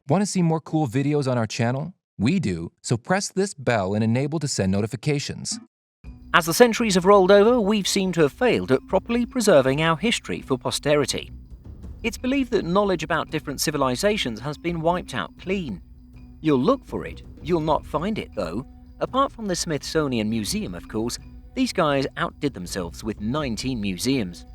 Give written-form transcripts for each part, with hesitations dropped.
Want to see more cool videos on our channel? We do, so press this bell and enable to send notifications. As the centuries have rolled over, we've seemed to have failed at properly preserving our history for posterity. It's believed that knowledge about different civilizations has been wiped out clean. You'll look for it, you'll not find it though. Apart from the Smithsonian Museum, of course, these guys outdid themselves with 19 museums.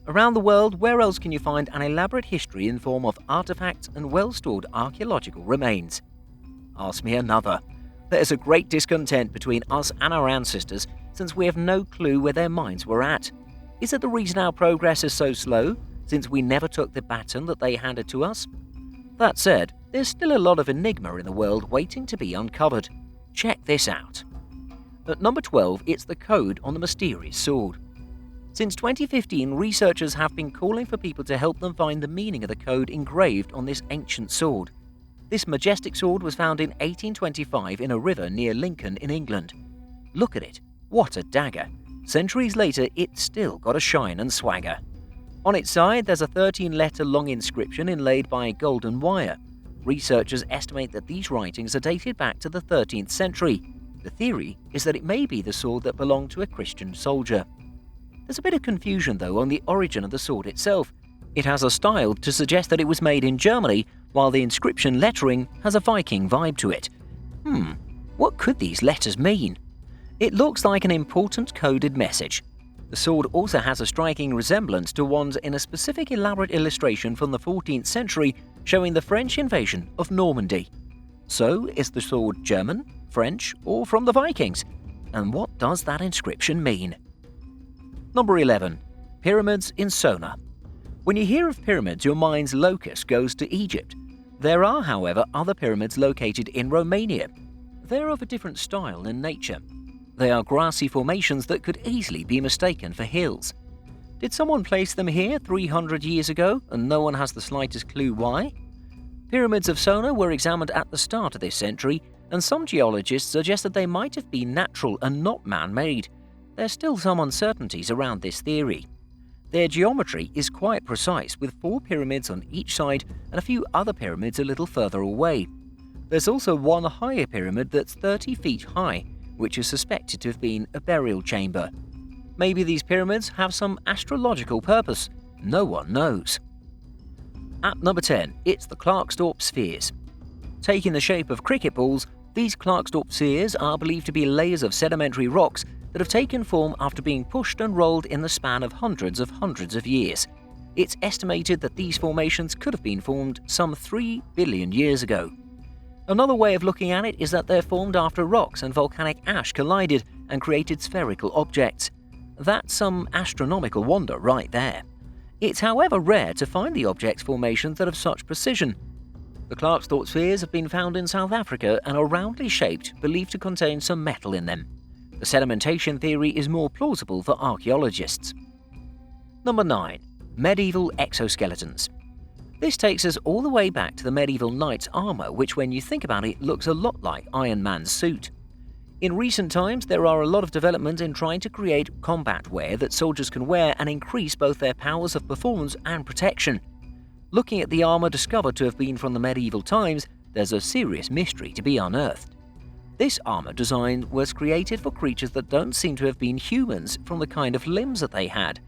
Around the world, where else can you find an elaborate history in form of artifacts and well-stored archaeological remains? Ask me another. There's a great discontent between us and our ancestors since we have no clue where their minds were at. Is it the reason our progress is so slow, since we never took the baton that they handed to us? That said, there's still a lot of enigma in the world waiting to be uncovered. Check this out. At number 12, it's the code on the mysterious sword. Since 2015, researchers have been calling for people to help them find the meaning of the code engraved on this ancient sword. This majestic sword was found in 1825 in a river near Lincoln in England. Look at it, what a dagger. Centuries later, it's still got a shine and swagger. On its side, there's a 13-letter long inscription inlaid by golden wire. Researchers estimate that these writings are dated back to the 13th century. The theory is that it may be the sword that belonged to a Christian soldier. There's a bit of confusion, though, on the origin of the sword itself. It has a style to suggest that it was made in Germany, while the inscription lettering has a Viking vibe to it. What could these letters mean? It looks like an important coded message. The sword also has a striking resemblance to ones in a specific elaborate illustration from the 14th century showing the French invasion of Normandy. So, is the sword German, French, or from the Vikings? And what does that inscription mean? Number 11. Pyramids in Sona. When you hear of pyramids, your mind's locus goes to Egypt. There are, however, other pyramids located in Romania. They're of a different style and nature. They are grassy formations that could easily be mistaken for hills. Did someone place them here 300 years ago and no one has the slightest clue why? Pyramids of Sona were examined at the start of this century, and some geologists suggest that they might have been natural and not man-made. There's still some uncertainties around this theory. Their geometry is quite precise, with 4 pyramids on each side and a few other pyramids a little further away. There's also one higher pyramid that's 30 feet high, which is suspected to have been a burial chamber. Maybe these pyramids have some astrological purpose. No one knows. At number 10, it's the Klarkstorp spheres. Taking the shape of cricket balls, these Klarkstorp spheres are believed to be layers of sedimentary rocks that have taken form after being pushed and rolled in the span of hundreds of years. It's estimated that these formations could have been formed some 3 billion years ago. Another way of looking at it is that they're formed after rocks and volcanic ash collided and created spherical objects. That's some astronomical wonder right there. It's however rare to find the object's formations that have such precision. The Klarkstorp spheres have been found in South Africa and are roundly shaped, believed to contain some metal in them. The sedimentation theory is more plausible for archaeologists. Number 9. Medieval exoskeletons. This takes us all the way back to the medieval knight's armor, which when you think about it looks a lot like Iron Man's suit. In recent times, there are a lot of development in trying to create combat wear that soldiers can wear and increase both their powers of performance and protection. Looking at the armor discovered to have been from the medieval times, there's a serious mystery to be unearthed. This armor design was created for creatures that don't seem to have been humans from the kind of limbs that they had.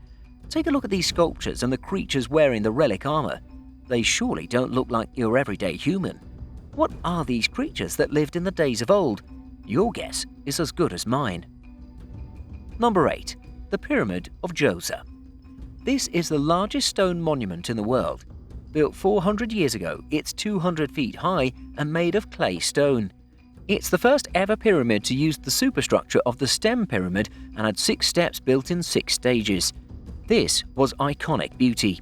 Take a look at these sculptures and the creatures wearing the relic armor. They surely don't look like your everyday human. What are these creatures that lived in the days of old? Your guess is as good as mine. Number 8. The Pyramid of Djoser. This is the largest stone monument in the world. Built 400 years ago, it's 200 feet high and made of clay stone. It's the first ever pyramid to use the superstructure of the stem pyramid and had 6 steps built in 6 stages. This was iconic beauty.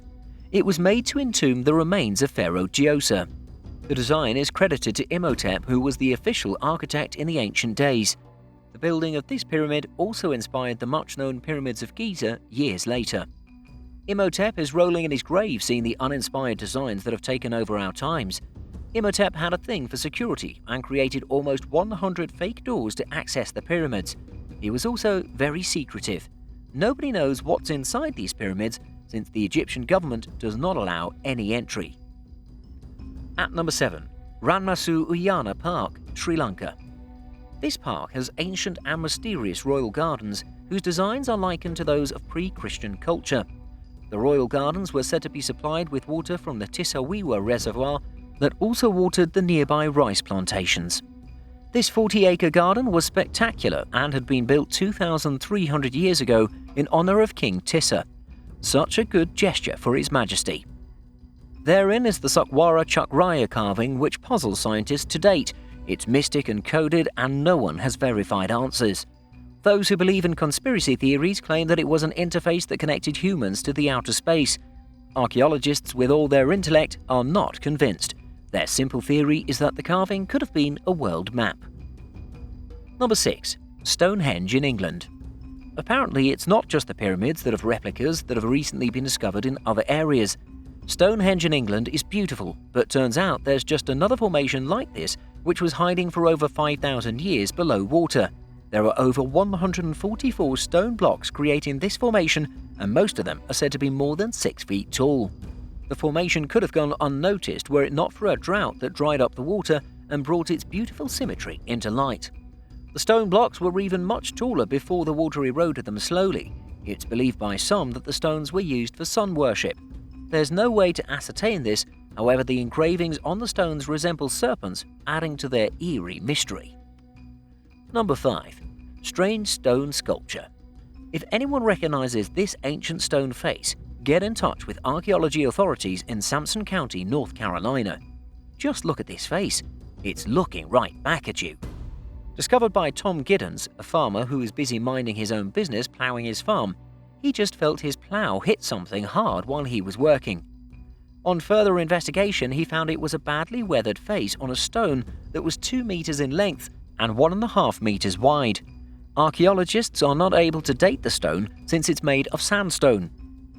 It was made to entomb the remains of Pharaoh Djoser. The design is credited to Imhotep, who was the official architect in the ancient days. The building of this pyramid also inspired the much-known pyramids of Giza years later. Imhotep is rolling in his grave seeing the uninspired designs that have taken over our times. Imhotep had a thing for security and created almost 100 fake doors to access the pyramids. He was also very secretive. Nobody knows what's inside these pyramids since the Egyptian government does not allow any entry. At number 7. Ranmasu Uyana Park, Sri Lanka. This park has ancient and mysterious royal gardens whose designs are likened to those of pre-Christian culture. The royal gardens were said to be supplied with water from the Tisawiwa reservoir that also watered the nearby rice plantations. This 40-acre garden was spectacular and had been built 2,300 years ago in honor of King Tissa. Such a good gesture for His Majesty. Therein is the Sakwara Chakraya carving which puzzles scientists to date. It's mystic and coded and no one has verified answers. Those who believe in conspiracy theories claim that it was an interface that connected humans to the outer space. Archaeologists, with all their intellect, are not convinced. Their simple theory is that the carving could have been a world map. Number 6. Stonehenge in England. Apparently, it's not just the pyramids that have replicas that have recently been discovered in other areas. Stonehenge in England is beautiful, but turns out there's just another formation like this which was hiding for over 5,000 years below water. There are over 144 stone blocks creating this formation, and most of them are said to be more than 6 feet tall. The formation could have gone unnoticed were it not for a drought that dried up the water and brought its beautiful symmetry into light. The stone blocks were even much taller before the water eroded them slowly. It's believed by some that the stones were used for sun worship. There's no way to ascertain this, however the engravings on the stones resemble serpents, adding to their eerie mystery. Number 5. Strange stone sculpture. If anyone recognizes this ancient stone face, get in touch with archaeology authorities in Sampson County, North Carolina. Just look at this face. It's looking right back at you. Discovered by Tom Giddens, a farmer who is busy minding his own business plowing his farm, he just felt his plow hit something hard while he was working. On further investigation, he found it was a badly weathered face on a stone that was 2 meters in length and 1.5 meters wide. Archaeologists are not able to date the stone since it's made of sandstone.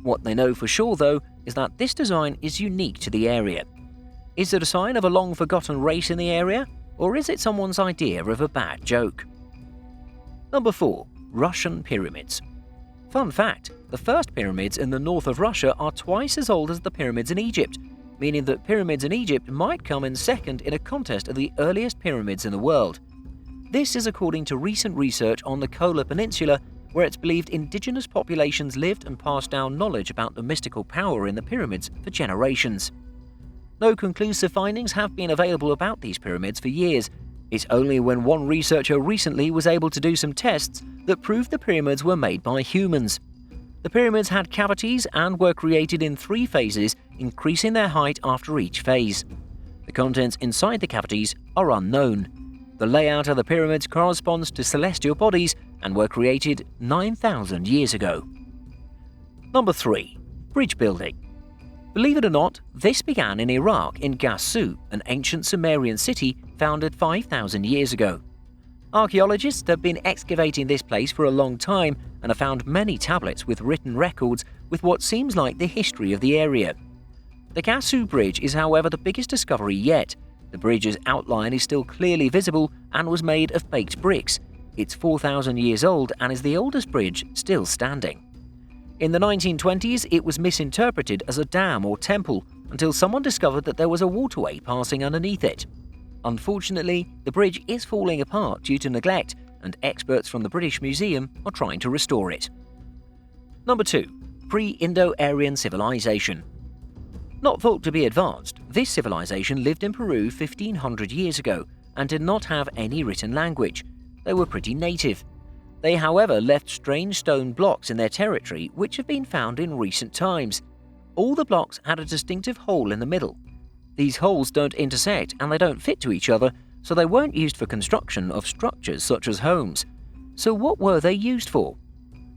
What they know for sure, though, is that this design is unique to the area. Is it a sign of a long-forgotten race in the area, or is it someone's idea of a bad joke? Number 4. Russian pyramids. Fun fact, the first pyramids in the north of Russia are twice as old as the pyramids in Egypt, meaning that pyramids in Egypt might come in second in a contest of the earliest pyramids in the world. This is according to recent research on the Kola Peninsula, where it's believed indigenous populations lived and passed down knowledge about the mystical power in the pyramids for generations. No conclusive findings have been available about these pyramids for years. It's only when one researcher recently was able to do some tests that proved the pyramids were made by humans. The pyramids had cavities and were created in 3 phases, increasing their height after each phase. The contents inside the cavities are unknown. The layout of the pyramids corresponds to celestial bodies and were created 9,000 years ago. Number 3. Bridge building. Believe it or not, this began in Iraq in Djoser, an ancient Sumerian city founded 5,000 years ago. Archaeologists have been excavating this place for a long time and have found many tablets with written records with what seems like the history of the area. The Djoser Bridge is, however, the biggest discovery yet. The bridge's outline is still clearly visible and was made of baked bricks. It's 4,000 years old and is the oldest bridge still standing. In the 1920s, it was misinterpreted as a dam or temple until someone discovered that there was a waterway passing underneath it. Unfortunately, the bridge is falling apart due to neglect, and experts from the British Museum are trying to restore it. Number 2. Pre-Indo-Aryan civilization. Not thought to be advanced, this civilization lived in Peru 1,500 years ago and did not have any written language. They were pretty native. They, however, left strange stone blocks in their territory which have been found in recent times. All the blocks had a distinctive hole in the middle. These holes don't intersect and they don't fit to each other, so they weren't used for construction of structures such as homes. So what were they used for?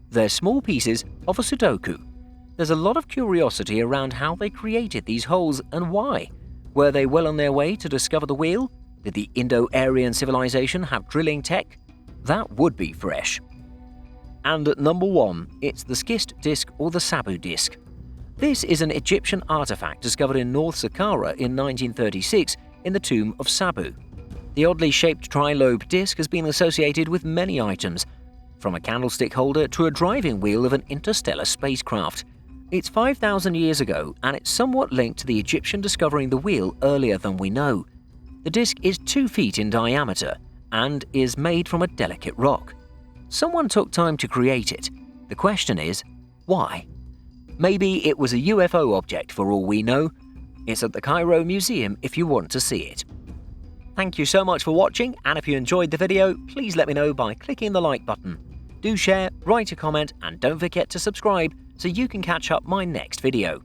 They're small pieces of a Sudoku. There's a lot of curiosity around how they created these holes and why. Were they well on their way to discover the wheel? Did the Indo-Aryan civilization have drilling tech? That would be fresh. And at number 1, it's the schist disc or the Sabu disc. This is an Egyptian artifact discovered in North Saqqara in 1936 in the tomb of Sabu. The oddly shaped tri-lobe disc has been associated with many items, from a candlestick holder to a driving wheel of an interstellar spacecraft. It's 5,000 years ago, and it's somewhat linked to the Egyptian discovering the wheel earlier than we know. The disc is 2 feet in diameter and is made from a delicate rock. Someone took time to create it. The question is, why? Maybe it was a UFO object for all we know. It's at the Cairo Museum if you want to see it. Thank you so much for watching, and if you enjoyed the video, please let me know by clicking the like button. Do share, write a comment, and don't forget to subscribe so you can catch up my next video.